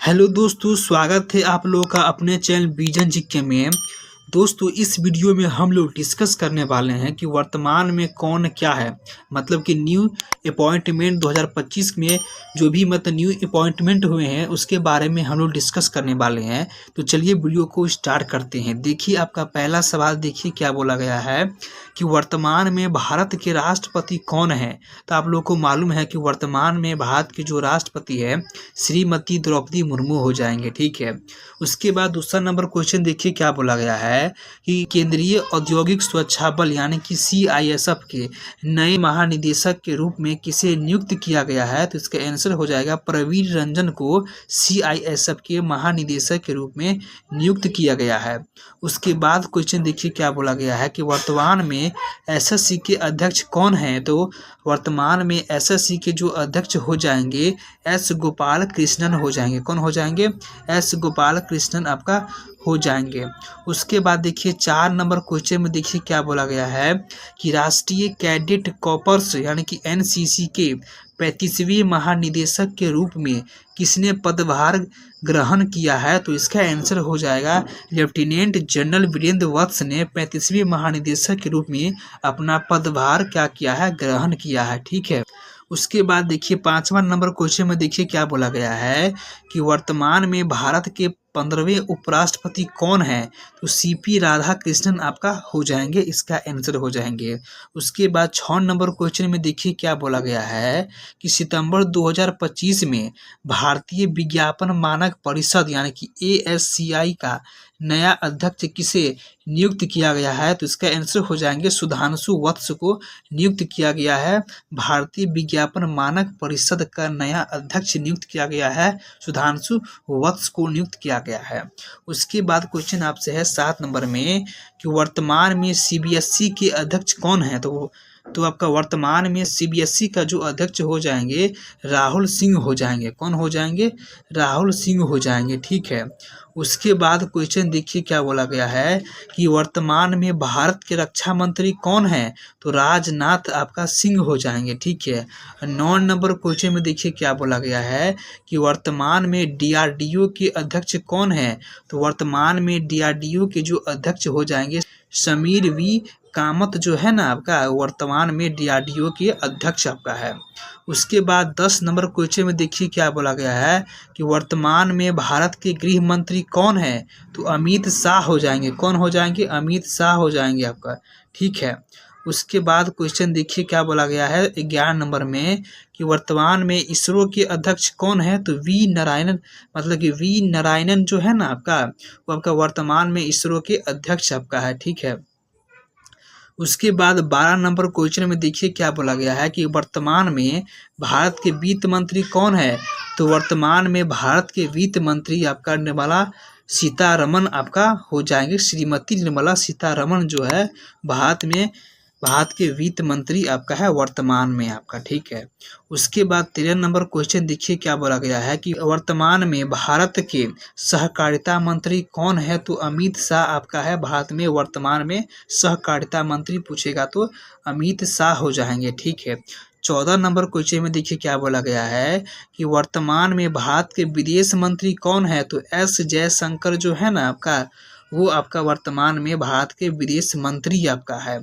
Hello दोस्तों, स्वागत है आप लोगों का अपने चैनल विजन जीके में। दोस्तों, इस वीडियो में हम लोग डिस्कस करने वाले हैं कि वर्तमान में कौन क्या है। मतलब कि न्यू अपॉइंटमेंट 2025 में जो भी न्यू अपॉइंटमेंट हुए हैं उसके बारे में हम लोग डिस्कस करने वाले हैं। तो चलिए वीडियो को स्टार्ट करते हैं। देखिए, आपका पहला सवाल देखिए क्या बोला गया है कि वर्तमान में भारत के राष्ट्रपति कौन है। तो आप लोग को मालूम है कि वर्तमान में भारत के जो राष्ट्रपति है श्रीमती द्रौपदी मुर्मू हो जाएंगे। ठीक है। उसके बाद दूसरा नंबर क्वेश्चन देखिए क्या बोला गया है कि केंद्रीय औद्योगिक सुरक्षा बल यानी कि CISF के नए महानिदेशक के रूप में किसे नियुक्त किया गया है। तो इसका आंसर हो जाएगा प्रवीण रंजन को CISF के महानिदेशक के रूप में नियुक्त किया गया है। उसके बाद क्वेश्चन देखिए क्या बोला गया है कि वर्तमान में SSC के अध्यक्ष कौन हैं। तो वर्तमान में SSC के जो अध्यक्ष हो जाएंगे S गोपाल कृष्णन हो जाएंगे। कौन हो जाएंगे? S गोपाल कृष्णन आपका हो जाएंगे। उसके बाद देखिए 4 नंबर क्वेश्चन में देखिए क्या बोला गया है कि राष्ट्रीय कैडेट कॉर्प्स यानी कि NCC के 35वें महानिदेशक के रूप में किसने पदभार ग्रहण किया है। तो इसका आंसर हो जाएगा लेफ्टिनेंट जनरल वीरेंद्र वत्स ने 35वें महानिदेशक के रूप में अपना पदभार क्या किया है, ग्रहण किया है। ठीक है। उसके बाद देखिए 5वां नंबर क्वेश्चन में देखिए क्या बोला गया है कि वर्तमान में भारत के 15वें उपराष्ट्रपति कौन है। तो CP राधाकृष्णन आपका हो जाएंगे, इसका आंसर हो जाएंगे। उसके बाद 6 नंबर क्वेश्चन में देखिए क्या बोला गया है कि सितंबर 2025 में भारतीय विज्ञापन मानक परिषद यानी कि ASCI का नया अध्यक्ष किसे नियुक्त किया गया है। तो इसका आंसर हो जाएंगे सुधांशु वत्स को नियुक्त किया गया है। भारतीय विज्ञापन मानक परिषद का नया अध्यक्ष नियुक्त किया गया है, सुधांशु वत्स को नियुक्त किया गया है। उसके बाद क्वेश्चन आपसे है 7 नंबर में कि वर्तमान में CBSE के अध्यक्ष कौन है। तो आपका वर्तमान में CBSE का जो अध्यक्ष हो जाएंगे राहुल सिंह हो जाएंगे। कौन हो जाएंगे? राहुल सिंह हो जाएंगे। ठीक है। उसके बाद क्वेश्चन देखिए क्या बोला गया है कि वर्तमान में भारत के रक्षा मंत्री कौन है। तो राजनाथ आपका सिंह हो जाएंगे। ठीक है। 9 नंबर क्वेश्चन में देखिए क्या बोला गया है कि वर्तमान में DRDO के अध्यक्ष कौन है। तो वर्तमान में DRDO के जो अध्यक्ष हो जाएंगे समीर V कामत जो है ना आपका वर्तमान में DRDO के अध्यक्ष आपका है। उसके बाद 10 नंबर क्वेश्चन में देखिए क्या बोला गया है कि वर्तमान में भारत के गृह मंत्री कौन है। तो अमित शाह हो जाएंगे। कौन हो जाएंगे? अमित शाह हो जाएंगे आपका। ठीक है। उसके बाद क्वेश्चन देखिए क्या बोला गया है 11 नंबर में कि वर्तमान में इसरो के अध्यक्ष कौन है। तो V नारायणन, मतलब कि V नारायणन जो है ना आपका वो आपका वर्तमान में इसरो के अध्यक्ष आपका है। ठीक है। उसके बाद 12 नंबर क्वेश्चन में देखिए क्या बोला गया है कि वर्तमान में भारत के वित्त मंत्री कौन है। तो वर्तमान में भारत के वित्त मंत्री आपका निर्मला सीतारमण आपका हो जाएंगे। श्रीमती निर्मला सीतारमण जो है भारत के वित्त मंत्री आपका है वर्तमान में आपका। ठीक है। उसके बाद 13 नंबर क्वेश्चन देखिए क्या बोला गया है कि वर्तमान में भारत के सहकारिता मंत्री कौन है। तो अमित शाह आपका है भारत में वर्तमान में सहकारिता मंत्री पूछेगा तो अमित शाह हो जाएंगे। ठीक है। 14 नंबर क्वेश्चन में देखिए क्या बोला गया है कि वर्तमान में भारत के विदेश मंत्री कौन है। तो S जयशंकर जो है ना आपका वो आपका वर्तमान में भारत के विदेश मंत्री आपका है।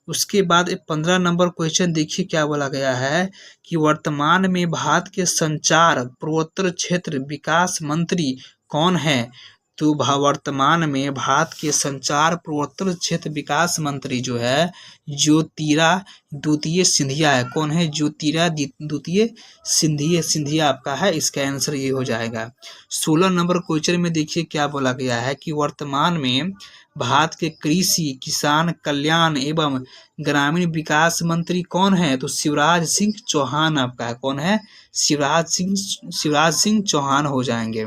उसके बाद 15 नंबर क्वेश्चन देखिए क्या बोला गया है कि वर्तमान में भारत के संचार पूर्वोत्तर क्षेत्र विकास मंत्री कौन है। तो वर्तमान में भारत के संचार पूर्वोत्तर क्षेत्र विकास मंत्री जो है ज्योतिरादित्य सिंधिया है। कौन है? ज्योतिरादित्य सिंधिया आपका है। इसका आंसर ये हो जाएगा। 16 नंबर क्वेश्चन में देखिए क्या बोला गया है कि वर्तमान में भारत के कृषि किसान कल्याण एवं ग्रामीण विकास मंत्री कौन है। तो शिवराज सिंह चौहान आपका है। कौन है? शिवराज सिंह चौहान हो जाएंगे।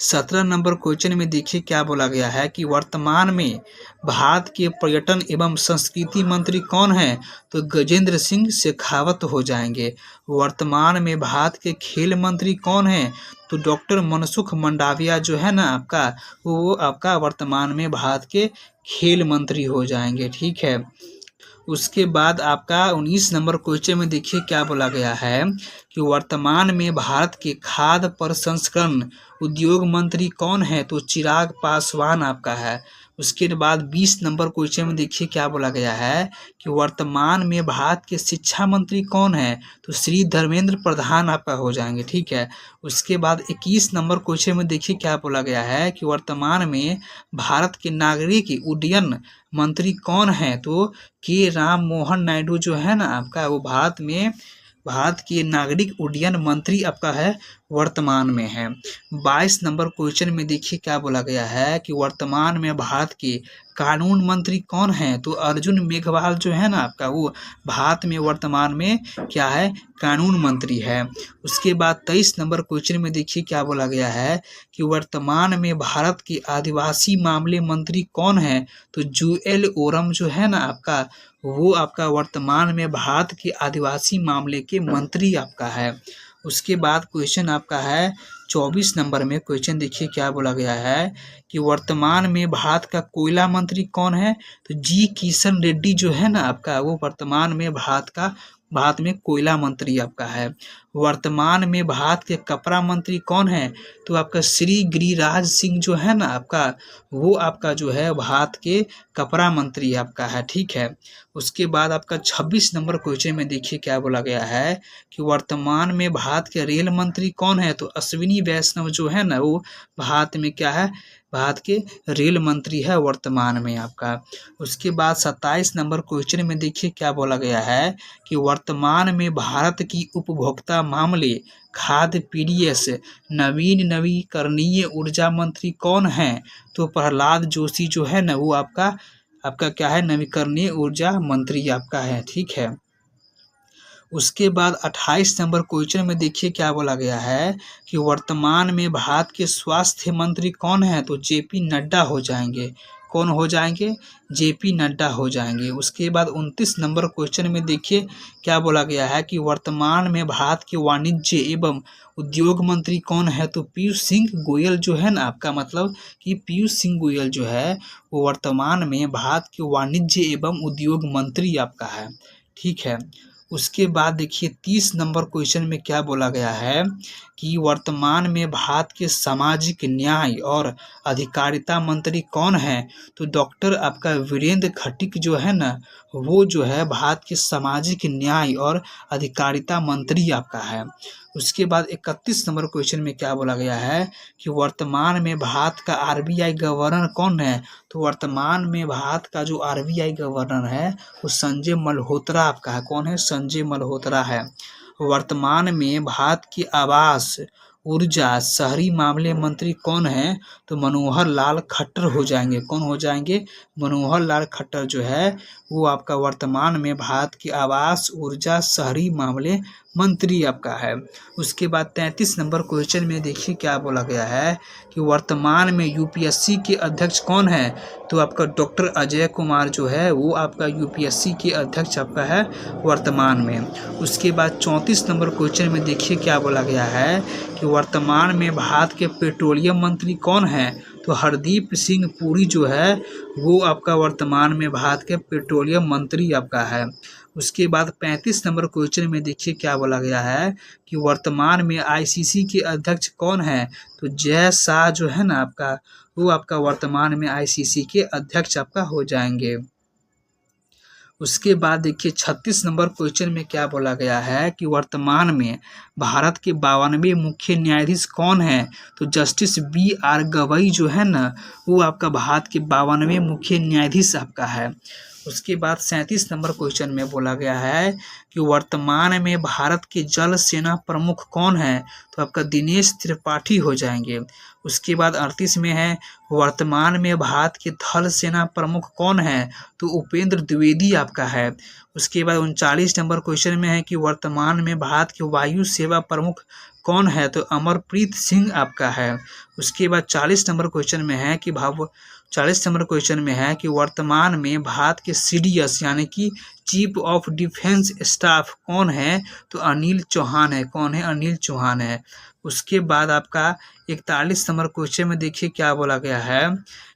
17 नंबर क्वेश्चन में देखिए क्या बोला गया है कि वर्तमान में भारत के पर्यटन एवं संस्कृति मंत्री कौन है। तो गजेंद्र सिंह शेखावत हो जाएंगे। वर्तमान में भारत के खेल मंत्री कौन है। तो डॉक्टर मनसुख मंडाविया जो है ना आपका वो आपका वर्तमान में भारत के खेल मंत्री हो जाएंगे। ठीक है। उसके बाद आपका 19 नंबर क्वेश्चन में देखिए क्या बोला गया है कि वर्तमान में भारत के खाद्य प्रसंस्करण उद्योग मंत्री कौन है? तो चिराग पासवान आपका है। उसके बाद 20 नंबर क्वेश्चन में देखिए क्या बोला गया है कि वर्तमान में भारत के शिक्षा मंत्री कौन है? तो श्री धर्मेंद्र प्रधान आपका हो जाएंगे, ठीक है। उसके बाद 21 नंबर क्वेश्चन में देखिए क्या बोला गया है कि वर्तमान में भारत के नागरिक उड्डयन मंत्री कौन है? तो के राम मोहन नायडू जो है ना आपका, वो भारत के नागरिक उड्डयन मंत्री आपका है, वर्तमान में है। 22 नंबर क्वेश्चन में देखिए क्या बोला गया है कि वर्तमान में भारत के कानून मंत्री कौन है? तो अर्जुन मेघवाल जो है ना आपका, वो भारत में वर्तमान में क्या है? कानून मंत्री है। उसके बाद 23 नंबर क्वेश्चन में देखिए क्या बोला गया है कि वर्तमान में भारत के आदिवासी मामले मंत्री कौन है? तो जुएल ओरम जो है ना आपका, वो आपका वर्तमान में भारत के आदिवासी मामले के मंत्री आपका है। उसके बाद क्वेश्चन आपका है 24 नंबर में क्वेश्चन देखिए क्या बोला गया है कि वर्तमान में भारत का कोयला मंत्री कौन है? तो जी किशन रेड्डी जो है ना आपका, वो वर्तमान में भारत में कोयला मंत्री आपका है। वर्तमान में भारत के कपड़ा मंत्री कौन है? तो आपका श्री गिरिराज सिंह जो है ना आपका, वो आपका जो है भारत के कपड़ा मंत्री आपका है, ठीक है। उसके बाद आपका 26 नंबर क्वेश्चन में देखिए क्या बोला गया है कि वर्तमान में भारत के रेल मंत्री कौन है? तो अश्विनी वैष्णव जो है ना, वो भारत में क्या है? भारत के रेल मंत्री है वर्तमान में आपका। उसके बाद 27 नंबर क्वेश्चन में देखिए क्या बोला गया है कि वर्तमान में भारत की उपभोक्ता मामले खाद्य पीडीएस नवीकरणीय ऊर्जा मंत्री कौन है? तो प्रहलाद जोशी जो है ना, वो आपका क्या है? नवीकरणीय ऊर्जा मंत्री आपका है, ठीक है। उसके बाद 28 नंबर क्वेश्चन में देखिए क्या बोला गया है कि वर्तमान में भारत के स्वास्थ्य मंत्री कौन है? तो जेपी नड्डा हो जाएंगे। कौन हो जाएंगे? जेपी नड्डा हो जाएंगे। उसके बाद 29 नंबर क्वेश्चन में देखिए क्या बोला गया है कि वर्तमान में भारत के वाणिज्य एवं उद्योग मंत्री कौन है? तो पीयूष सिंह गोयल जो है ना आपका, मतलब कि पीयूष सिंह गोयल जो है वो वर्तमान में भारत के वाणिज्य एवं उद्योग मंत्री आपका है, ठीक है। उसके बाद देखिए 30 नंबर क्वेश्चन में क्या बोला गया है कि वर्तमान में भारत के सामाजिक न्याय और अधिकारिता मंत्री कौन है? तो डॉक्टर आपका वीरेंद्र खटीक जो है ना, वो जो है भारत के सामाजिक न्याय और अधिकारिता मंत्री आपका है। उसके बाद 31 नंबर क्वेश्चन में क्या बोला गया है कि वर्तमान में भारत का आरबीआई गवर्नर कौन है? तो वर्तमान में भारत का जो आरबीआई गवर्नर है वो संजय मल्होत्रा आपका है। कौन है? संजय मल्होत्रा है। वर्तमान में भारत की आवास, ऊर्जा, शहरी मामले मंत्री कौन है? तो मनोहर लाल खट्टर हो जाएंगे। कौन हो जाएंगे? मनोहर लाल खट्टर जो है वो आपका वर्तमान में भारत की आवास, ऊर्जा, शहरी मामले मंत्री आपका है। उसके बाद 33 नंबर क्वेश्चन में देखिए क्या बोला गया है कि वर्तमान में यूपीएससी के अध्यक्ष कौन है? तो आपका डॉक्टर अजय कुमार जो है वो आपका यूपीएससी के अध्यक्ष आपका है वर्तमान में। उसके बाद 34 नंबर क्वेश्चन में देखिए क्या बोला गया है कि वर्तमान में भारत के पेट्रोलियम मंत्री कौन है? तो हरदीप सिंह पुरी जो है वो आपका वर्तमान में भारत के पेट्रोलियम मंत्री आपका है। उसके बाद 35 नंबर क्वेश्चन में देखिए क्या बोला गया है कि वर्तमान में आईसीसी के अध्यक्ष कौन है? तो जय शाह जो है ना आपका, वो आपका वर्तमान में आईसीसी के अध्यक्ष आपका हो जाएंगे। उसके बाद देखिए 36 नंबर क्वेश्चन में क्या बोला गया है कि वर्तमान में भारत के 92 मुख्य न्यायाधीश कौन है? तो जस्टिस BR गवई जो है ना, वो आपका भारत के 92 मुख्य न्यायाधीश आपका है। उसके बाद 37 नंबर क्वेश्चन में बोला गया है कि वर्तमान में भारत के जल सेना प्रमुख कौन है? तो आपका दिनेश त्रिपाठी हो जाएंगे। उसके बाद 38 में है वर्तमान में भारत के थल सेना प्रमुख कौन है? तो उपेंद्र द्विवेदी आपका है। उसके बाद 39 नंबर क्वेश्चन में है कि वर्तमान में भारत के वायु सेवा प्रमुख कौन है? तो अमरप्रीत सिंह आपका है। उसके बाद 40 नंबर क्वेश्चन में है कि 40 नंबर क्वेश्चन में है कि वर्तमान में भारत के CDS यानी कि चीफ ऑफ डिफेंस स्टाफ कौन है? तो अनिल चौहान है। कौन है? अनिल चौहान है। उसके बाद आपका 41 नंबर क्वेश्चन में देखिए क्या बोला गया है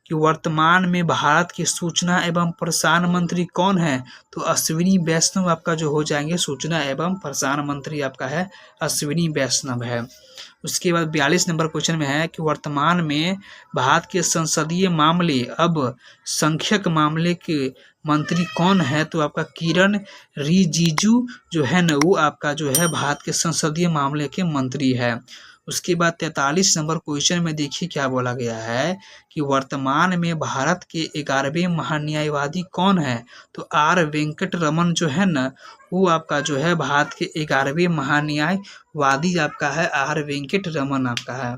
कि वर्तमान में भारत के सूचना एवं प्रसारण मंत्री कौन है? तो अश्विनी वैष्णव आपका जो हो जाएंगे सूचना एवं प्रसारण मंत्री आपका है अश्विनी वैष्णव है। उसके बाद 42 नंबर क्वेश्चन में है कि वर्तमान में भारत के संसदीय मामले अब संख्यक मामले के मंत्री कौन है? तो आपका किरण रिजिजू जो है ना वो आपका जो है भारत के संसदीय मामले के मंत्री है। उसके बाद 43 नंबर क्वेश्चन में देखिए क्या बोला गया है कि वर्तमान में भारत के 11वें महान्यायवादी कौन है? तो आर वेंकट रमन जो है ना वो आपका जो है भारत के 11वें महान्यायवादी आपका है आर वेंकट रमन आपका है।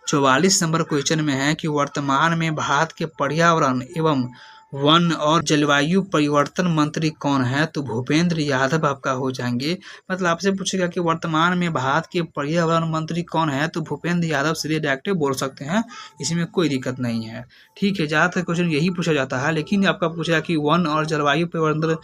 44 नंबर क्वेश्चन में है कि वर्तमान में भारत के पर्यावरण एवं वन और जलवायु परिवर्तन मंत्री कौन है? तो भूपेंद्र यादव आपका हो जाएंगे। मतलब आपसे पूछेगा कि वर्तमान में भारत के पर्यावरण मंत्री कौन है? तो भूपेंद्र यादव सीधे डायरेक्ट बोल सकते हैं, इसमें कोई दिक्कत नहीं है। ठीक है, ज़्यादातर क्वेश्चन यही पूछा जाता है, लेकिन आपका पूछेगा कि वन और जलवायु परिवर्तन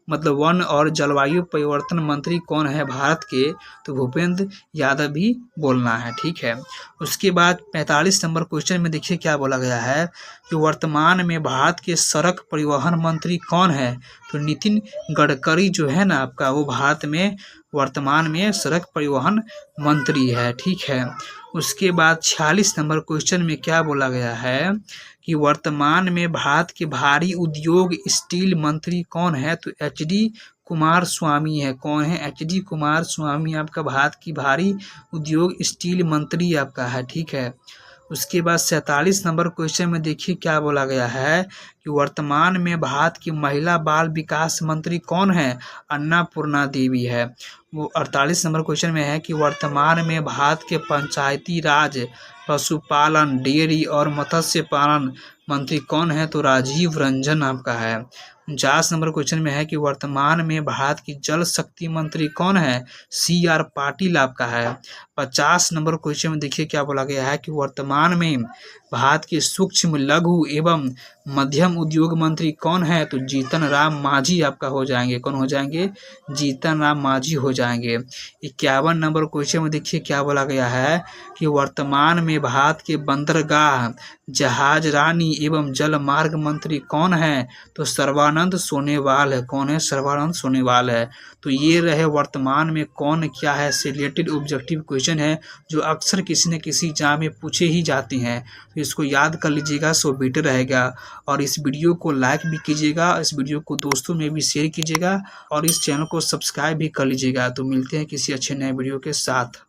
मतलब वन और जलवायु परिवर्तन मंत्री कौन है भारत के? तो भूपेंद्र यादव भी बोलना है। ठीक है, उसके बाद 45 नंबर क्वेश्चन में देखिए क्या बोला गया है कि वर्तमान में भारत के सड़क परिवहन मंत्री कौन है? तो नितिन गडकरी जो है ना आपका वो भारत में वर्तमान में सड़क परिवहन मंत्री है। ठीक है, उसके बाद 46 नंबर क्वेश्चन में क्या बोला गया है कि वर्तमान में भारत के भारी उद्योग स्टील मंत्री कौन है? तो एच.डी. कुमार स्वामी है। कौन है? एच.डी. कुमार स्वामी आपका भारत की भारी उद्योग स्टील मंत्री आपका है। ठीक है, उसके बाद 47 नंबर क्वेश्चन में देखिए क्या बोला गया है कि वर्तमान में भारत की महिला बाल विकास मंत्री कौन है? अन्नापूर्णा देवी है। वो 48 नंबर क्वेश्चन में है कि वर्तमान में भारत के पंचायती राज पशुपालन डेयरी और मत्स्य पालन मंत्री कौन है? तो राजीव रंजन आपका है। 49 नंबर क्वेश्चन में है कि वर्तमान में भारत की जल शक्ति मंत्री कौन है? सी.आर. पाटिल आपका है। 50 नंबर क्वेश्चन में देखिए क्या बोला गया है कि वर्तमान में भारत के सूक्ष्म लघु एवं मध्यम उद्योग मंत्री कौन है? तो जीतन राम मांझी आपका हो जाएंगे। कौन हो जाएंगे? जीतन राम मांझी हो जाएंगे। 51 नंबर क्वेश्चन में देखिए क्या बोला गया है कि वर्तमान में भारत के बंदरगाह जहाज रानी एवं जल मार्ग मंत्री कौन है? तो सर्बानंद सोनेवाल है। कौन है? सर्बानंद सोनेवाल है। तो ये रहे वर्तमान में कौन क्या है से रिलेटेड ऑब्जेक्टिव क्वेश्चन है जो अक्सर किसी न किसी एग्जाम में पूछे ही जाते हैं, तो इसको याद कर लीजिएगा, सो बेटर रहेगा। और इस वीडियो को लाइक भी कीजिएगा, इस वीडियो को दोस्तों में भी शेयर कीजिएगा और इस चैनल को सब्सक्राइब भी कर लीजिएगा। तो मिलते हैं किसी अच्छे नए वीडियो के साथ।